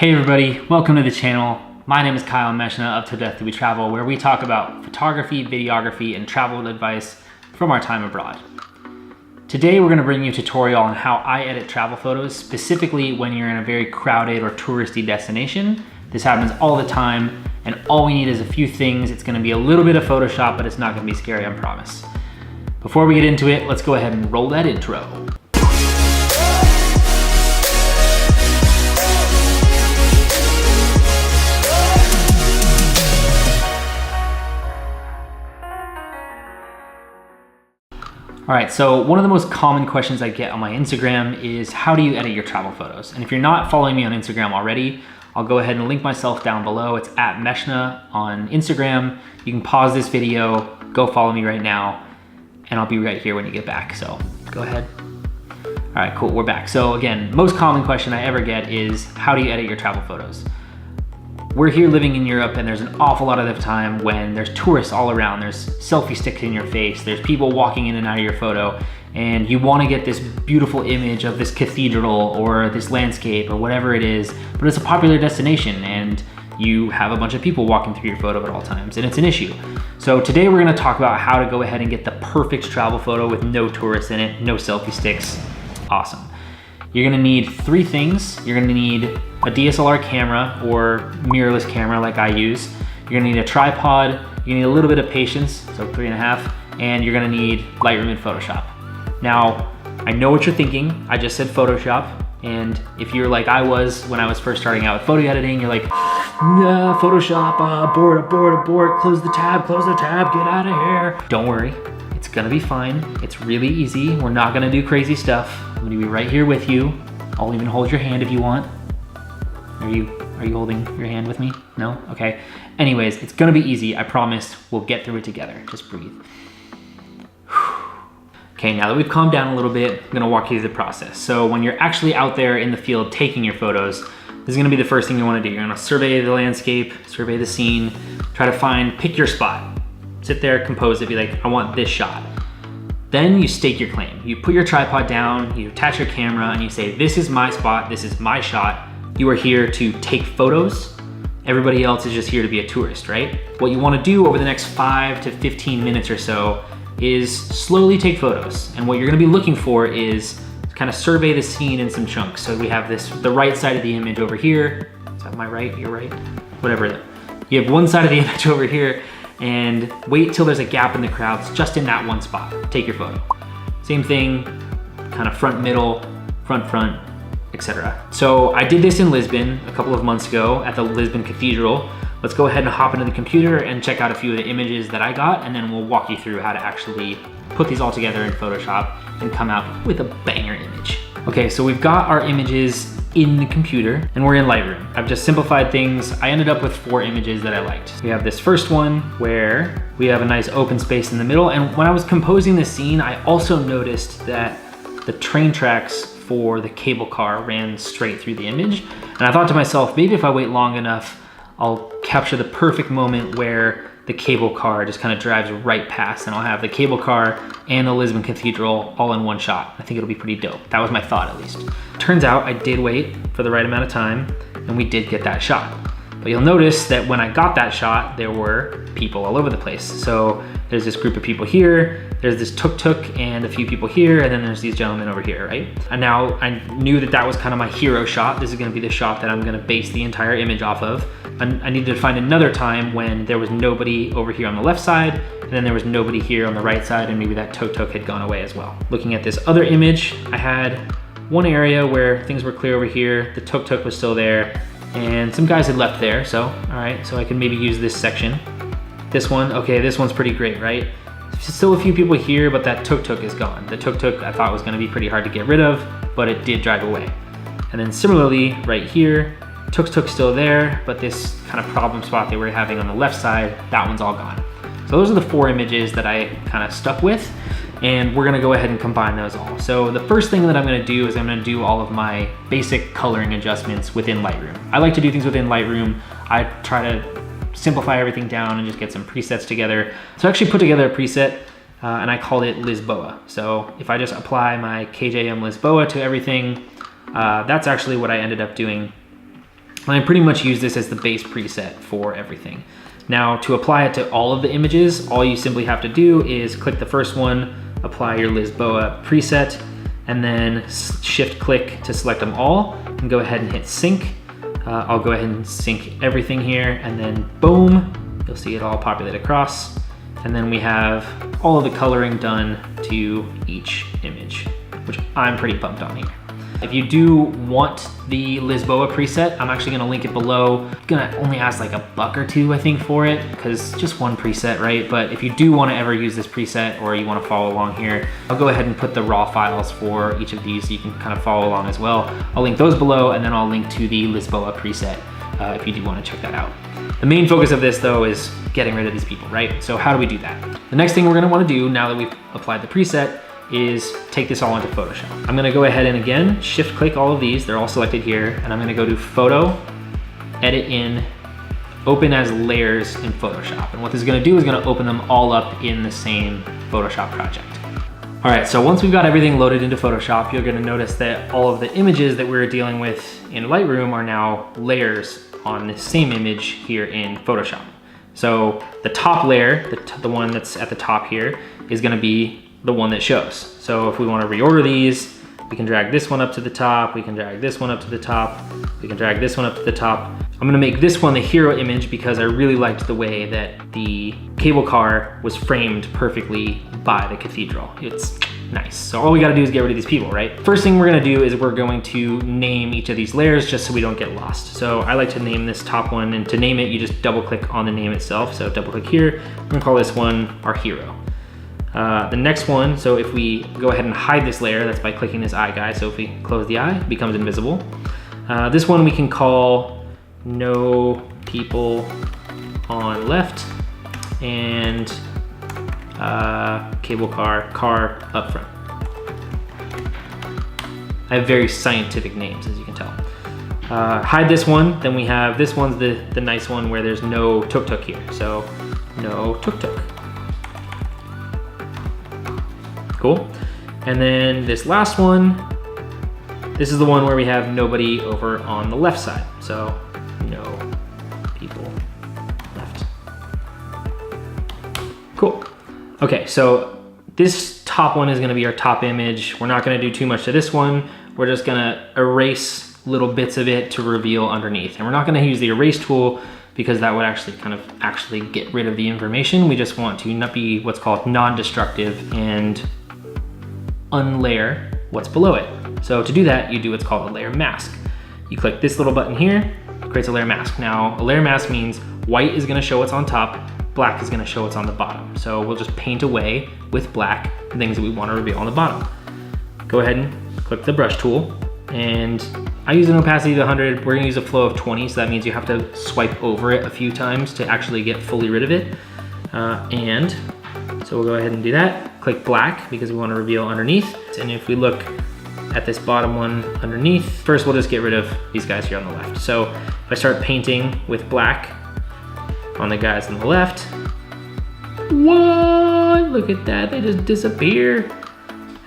Hey everybody, welcome to the channel. My name is Kyle Meshna of To Death Do We Travel, where we talk about photography, videography, and travel advice from our time abroad. Today we're going to bring you a tutorial on how I edit travel photos, specifically when you're in a very crowded or touristy destination. This happens all the time, and all we need is a few things. It's going to be a little bit of Photoshop, but it's not going to be scary, I promise. Before we get into it, let's go ahead and roll that intro. All right, so one of the most common questions I get on my Instagram is how do you edit your travel photos? And if you're not following me on Instagram already, I'll go ahead and link myself down below. It's at Meshna on Instagram. You can pause this video, go follow me right now, and I'll be right here when you get back. So go ahead. All right, cool, we're back. So again, most common question I ever get is how do you edit your travel photos? We're here living in Europe, and there's an awful lot of the time when there's tourists all around, there's selfie sticks in your face, there's people walking in and out of your photo, and you want to get this beautiful image of this cathedral or this landscape or whatever it is, but it's a popular destination and you have a bunch of people walking through your photo at all times, and it's an issue. So today we're going to talk about how to go ahead and get the perfect travel photo with no tourists in it, no selfie sticks. Awesome. You're gonna need three things. You're gonna need a DSLR camera or mirrorless camera like I use. You're gonna need a tripod. You need a little bit of patience, so 3.5, and you're gonna need Lightroom and Photoshop. Now, I know what you're thinking. I just said Photoshop, and if you're like I was when I was first starting out with photo editing, you're like, nah, Photoshop, abort, close the tab, get out of here. Don't worry, it's gonna be fine. It's really easy. We're not gonna do crazy stuff. I'm gonna be right here with you. I'll even hold your hand if you want. Are you holding your hand with me? No? Okay. Anyways, it's gonna be easy, I promise. We'll get through it together. Just breathe. Okay, now that we've calmed down a little bit, I'm gonna walk you through the process. So when you're actually out there in the field taking your photos, this is gonna be the first thing you wanna do. You're gonna survey the landscape, survey the scene, try to pick your spot. Sit there, compose it, be like, I want this shot. Then you stake your claim. You put your tripod down, you attach your camera, and you say, this is my spot, this is my shot. You are here to take photos. Everybody else is just here to be a tourist, right? What you wanna do over the next 5 to 15 minutes or so is slowly take photos. And what you're gonna be looking for is kind of survey the scene in some chunks. So we have the right side of the image over here. Is that my right, your right? Whatever. You have one side of the image over here, and wait till there's a gap in the crowds just in that one spot. Take your photo. Same thing, kind of front, middle, front, etc. So I did this in Lisbon a couple of months ago at the Lisbon Cathedral. Let's go ahead and hop into the computer and check out a few of the images that I got, and then we'll walk you through how to actually put these all together in Photoshop and come out with a banger image. Okay, so we've got our images in the computer and we're in Lightroom. I've just simplified things. I ended up with 4 images that I liked. We have this first one where we have a nice open space in the middle, and when I was composing the scene, I also noticed that the train tracks for the cable car ran straight through the image, and I thought to myself, maybe if I wait long enough, I'll capture the perfect moment where the cable car just kind of drives right past, and I'll have the cable car and the Lisbon Cathedral all in one shot. I think it'll be pretty dope. That was my thought, at least. Turns out I did wait for the right amount of time, and we did get that shot. But you'll notice that when I got that shot, there were people all over the place. So there's this group of people here, there's this tuk-tuk and a few people here, and then there's these gentlemen over here, right? And now I knew that that was kind of my hero shot. This is gonna be the shot that I'm gonna base the entire image off of. And I needed to find another time when there was nobody over here on the left side, and then there was nobody here on the right side, and maybe that tuk-tuk had gone away as well. Looking at this other image, I had one area where things were clear over here, the tuk-tuk was still there, and some guys had left there, so, all right, so I can maybe use this section. This one, okay, this one's pretty great, right? Still a few people here, but that tuk-tuk is gone. The tuk-tuk I thought was gonna be pretty hard to get rid of, but it did drive away. And then similarly, right here, tuk-tuk's still there, but this kind of problem spot they were having on the left side, that one's all gone. So those are the 4 images that I kind of stuck with, and we're gonna go ahead and combine those all. So the first thing that I'm gonna do is I'm gonna do all of my basic coloring adjustments within Lightroom. I like to do things within Lightroom. I try to simplify everything down and just get some presets together. So I actually put together a preset and I called it Lisboa. So if I just apply my KJM Lisboa to everything, that's actually what I ended up doing And I pretty much use this as the base preset for everything. Now, to apply it to all of the images, all you simply have to do is click the first one, apply your Lisboa preset, and then shift click to select them all, and go ahead and hit sync. I'll go ahead and sync everything here, and then boom, you'll see it all populate across. And then we have all of the coloring done to each image, which I'm pretty pumped on here. If you do want the Lisboa preset, I'm actually gonna link it below. I'm gonna only ask like $1 or $2, I think, for it, because just one preset, right? But if you do wanna ever use this preset or you wanna follow along here, I'll go ahead and put the raw files for each of these so you can kind of follow along as well. I'll link those below, and then I'll link to the Lisboa preset if you do wanna check that out. The main focus of this though is getting rid of these people, right? So how do we do that? The next thing we're gonna wanna do now that we've applied the preset is take this all into Photoshop. I'm gonna go ahead and again, shift click all of these, they're all selected here, and I'm gonna go to Photo, Edit in, Open as Layers in Photoshop. And what this is gonna do is gonna open them all up in the same Photoshop project. All right, so once we've got everything loaded into Photoshop, you're gonna notice that all of the images that we were dealing with in Lightroom are now layers on the same image here in Photoshop. So the top layer, the one that's at the top here, is gonna be the one that shows. So if we want to reorder these, we can drag this one up to the top, we can drag this one up to the top, we can drag this one up to the top. I'm gonna make this one the hero image because I really liked the way that the cable car was framed perfectly by the cathedral. It's nice. So all we gotta do is get rid of these people, right? First thing we're gonna do is we're going to name each of these layers just so we don't get lost. So I like to name this top one, and to name it, you just double click on the name itself. So double click here, we're gonna call this one our hero. The next one, so if we go ahead and hide this layer, that's by clicking this eye guy. So if we close the eye, it becomes invisible. This one we can call no people on left, and cable car up front. I have very scientific names, as you can tell. Hide this one, then we have, this one's the nice one where there's no tuk-tuk here. So no tuk-tuk. Cool. And then this last one, this is the one where we have nobody over on the left side. So no people left. Cool. Okay, so this top one is gonna be our top image. We're not gonna do too much to this one. We're just gonna erase little bits of it to reveal underneath. And we're not gonna use the erase tool because that would actually get rid of the information. We just want to not be what's called non-destructive and unlayer what's below it. So to do that, you do what's called a layer mask. You click this little button here, it creates a layer mask. Now, a layer mask means white is gonna show what's on top, black is gonna show what's on the bottom. So we'll just paint away with black the things that we wanna reveal on the bottom. Go ahead and click the brush tool, and I use an opacity of 100. We're gonna use a flow of 20, so that means you have to swipe over it a few times to actually get fully rid of it. So we'll go ahead and do that. Click black because we want to reveal underneath. And if we look at this bottom one underneath, first we'll just get rid of these guys here on the left. So if I start painting with black on the guys on the left, what? Look at that, they just disappear.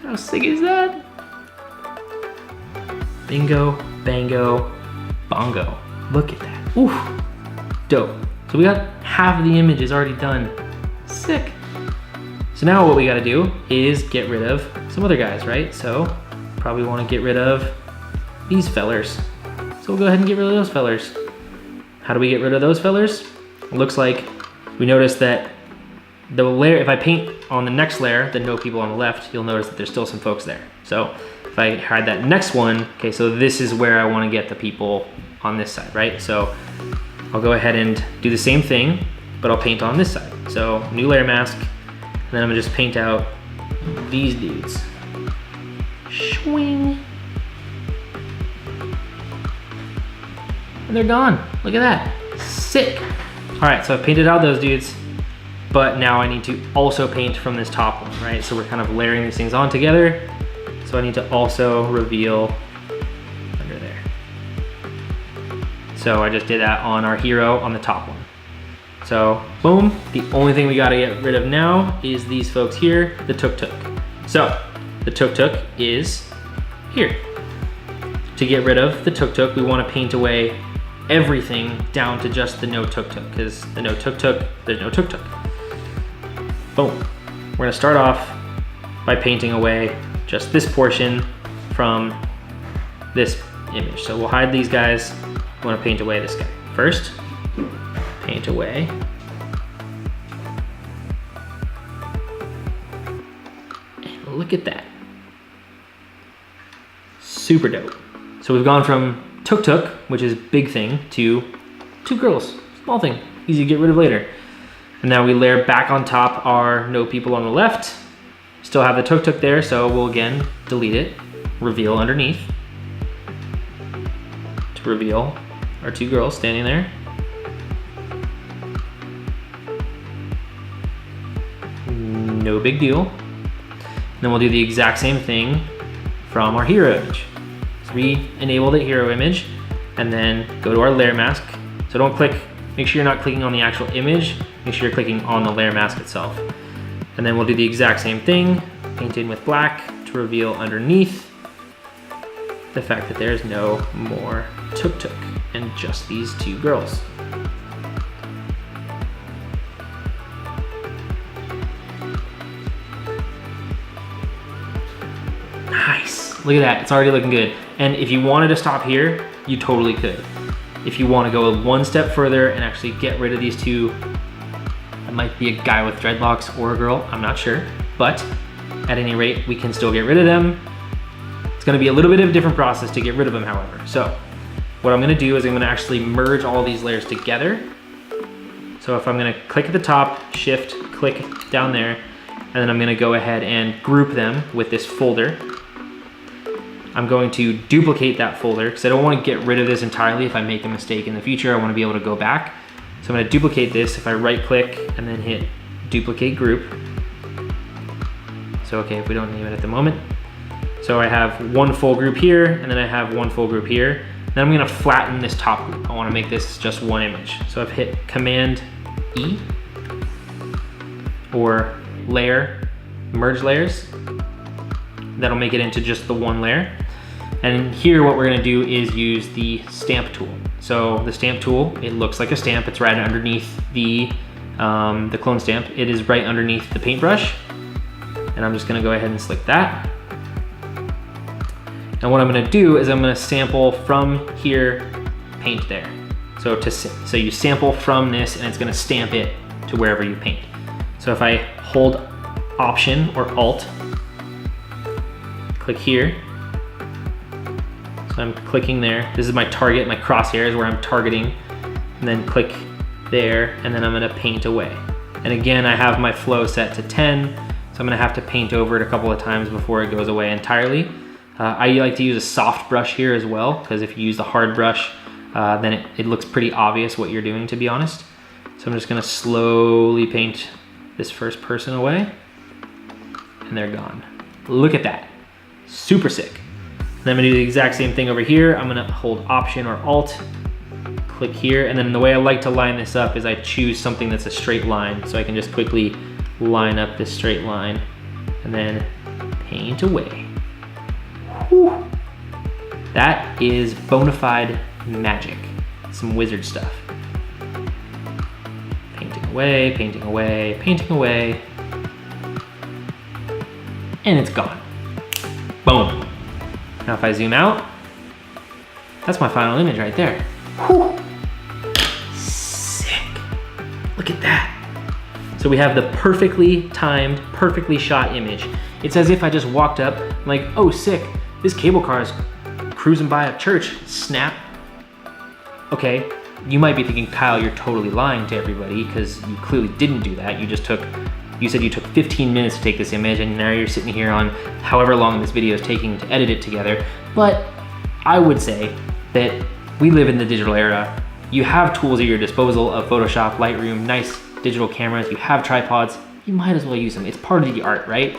How sick is that? Bingo, bango, bongo. Look at that, oof, dope. So we got half of the images already done. Sick. So now what we gotta do is get rid of some other guys, right? So probably wanna get rid of these fellers. So we'll go ahead and get rid of those fellers. How do we get rid of those fellers? It looks like we notice that the layer, if I paint on the next layer, the no people on the left, you'll notice that there's still some folks there. So if I hide that next one, okay, so this is where I wanna get the people on this side, right? So I'll go ahead and do the same thing, but I'll paint on this side. So new layer mask, and then I'm gonna just paint out these dudes. Swing. And they're gone, look at that, sick. All right, so I've painted out those dudes, but now I need to also paint from this top one, right? So we're kind of layering these things on together. So I need to also reveal under there. So I just did that on our hero on the top one. So boom, the only thing we gotta get rid of now is these folks here, the tuk-tuk. So the tuk-tuk is here. To get rid of the tuk-tuk, we wanna paint away everything down to just the no tuk-tuk, because the no tuk-tuk, there's no tuk-tuk. Boom. We're gonna start off by painting away just this portion from this image. So we'll hide these guys. We wanna paint away this guy. First, paint away. And look at that. Super dope. So we've gone from tuk-tuk, which is big thing, to two girls, small thing, easy to get rid of later. And now we layer back on top our no people on the left. Still have the tuk-tuk there, so we'll again delete it, reveal underneath to reveal our two girls standing there. No big deal. And then we'll do the exact same thing from our hero image. So we enable the hero image and then go to our layer mask. So don't click, make sure you're not clicking on the actual image, make sure you're clicking on the layer mask itself. And then we'll do the exact same thing, paint in with black to reveal underneath the fact that there's no more tuk-tuk and just these two girls. Nice, look at that, it's already looking good. And if you wanted to stop here, you totally could. If you want to go one step further and actually get rid of these two, it might be a guy with dreadlocks or a girl, I'm not sure. But at any rate, we can still get rid of them. It's gonna be a little bit of a different process to get rid of them, however. So what I'm gonna do is I'm gonna actually merge all these layers together. So if I'm gonna click at the top, shift, click down there, and then I'm gonna go ahead and group them with this folder. I'm going to duplicate that folder because I don't want to get rid of this entirely. If I make a mistake in the future, I want to be able to go back. So I'm going to duplicate this. If I right click and then hit duplicate group. So okay, if we don't name it at the moment. So I have one full group here and then I have one full group here. Then I'm going to flatten this top group. I want to make this just one image. So I've hit Command E or layer, merge layers. That'll make it into just the one layer. And here what we're gonna do is use the stamp tool. So the stamp tool, it looks like a stamp. It's right underneath the clone stamp. It is right underneath the paintbrush. And I'm just gonna go ahead and select that. And what I'm gonna do is I'm gonna sample from here, paint there. So you sample from this and it's gonna stamp it to wherever you paint. So if I hold Option or Alt, click here. So I'm clicking there. This is my target, my crosshairs where I'm targeting. And then click there, and then I'm gonna paint away. And again, I have my flow set to 10, so I'm gonna have to paint over it a couple of times before it goes away entirely. I like to use a soft brush here as well, because if you use the hard brush, then it looks pretty obvious what you're doing, to be honest. So I'm just gonna slowly paint this first person away, and they're gone. Look at that. Super sick. And I'm gonna do the exact same thing over here. I'm gonna hold Option or Alt, click here, and then the way I like to line this up is I choose something that's a straight line, so I can just quickly line up this straight line and then paint away. Whew. That is bona fide magic. Some wizard stuff. Painting away, painting away, painting away. And it's gone. Boom. Now if I zoom out, that's my final image right there. Whew. Sick. Look at that. So we have the perfectly timed, perfectly shot image. It's as if I just walked up like, oh sick, this cable car is cruising by a church, snap. Okay, you might be thinking, Kyle, you're totally lying to everybody because you clearly didn't do that. You said you took 15 minutes to take this image and now you're sitting here on however long this video is taking to edit it together. But I would say that we live in the digital era. You have tools at your disposal of Photoshop, Lightroom, nice digital cameras, you have tripods, you might as well use them. It's part of the art, right?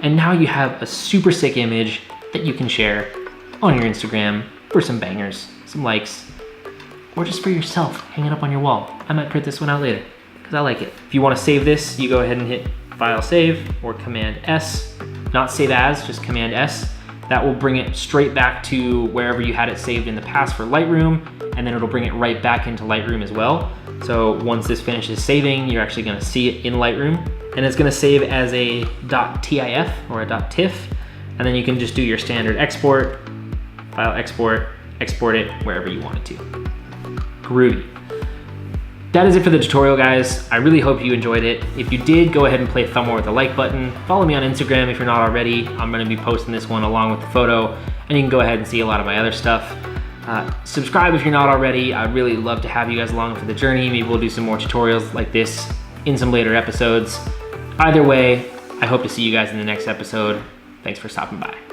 And now you have a super sick image that you can share on your Instagram for some bangers, some likes, or just for yourself, hang it up on your wall. I might print this one out later, because I like it. If you want to save this, you go ahead and hit File Save or Command S. Not Save As, just Command S. That will bring it straight back to wherever you had it saved in the past for Lightroom, and then it'll bring it right back into Lightroom as well. So once this finishes saving, you're actually gonna see it in Lightroom, and it's gonna save as a .tif or a .tiff, and then you can just do your standard export, file export, export it wherever you want it to. Groovy. That is it for the tutorial, guys. I really hope you enjoyed it. If you did, go ahead and play a thumb with the like button. Follow me on Instagram if you're not already. I'm gonna be posting this one along with the photo, and you can go ahead and see a lot of my other stuff. Subscribe if you're not already. I'd really love to have you guys along for the journey. Maybe we'll do some more tutorials like this in some later episodes. Either way, I hope to see you guys in the next episode. Thanks for stopping by.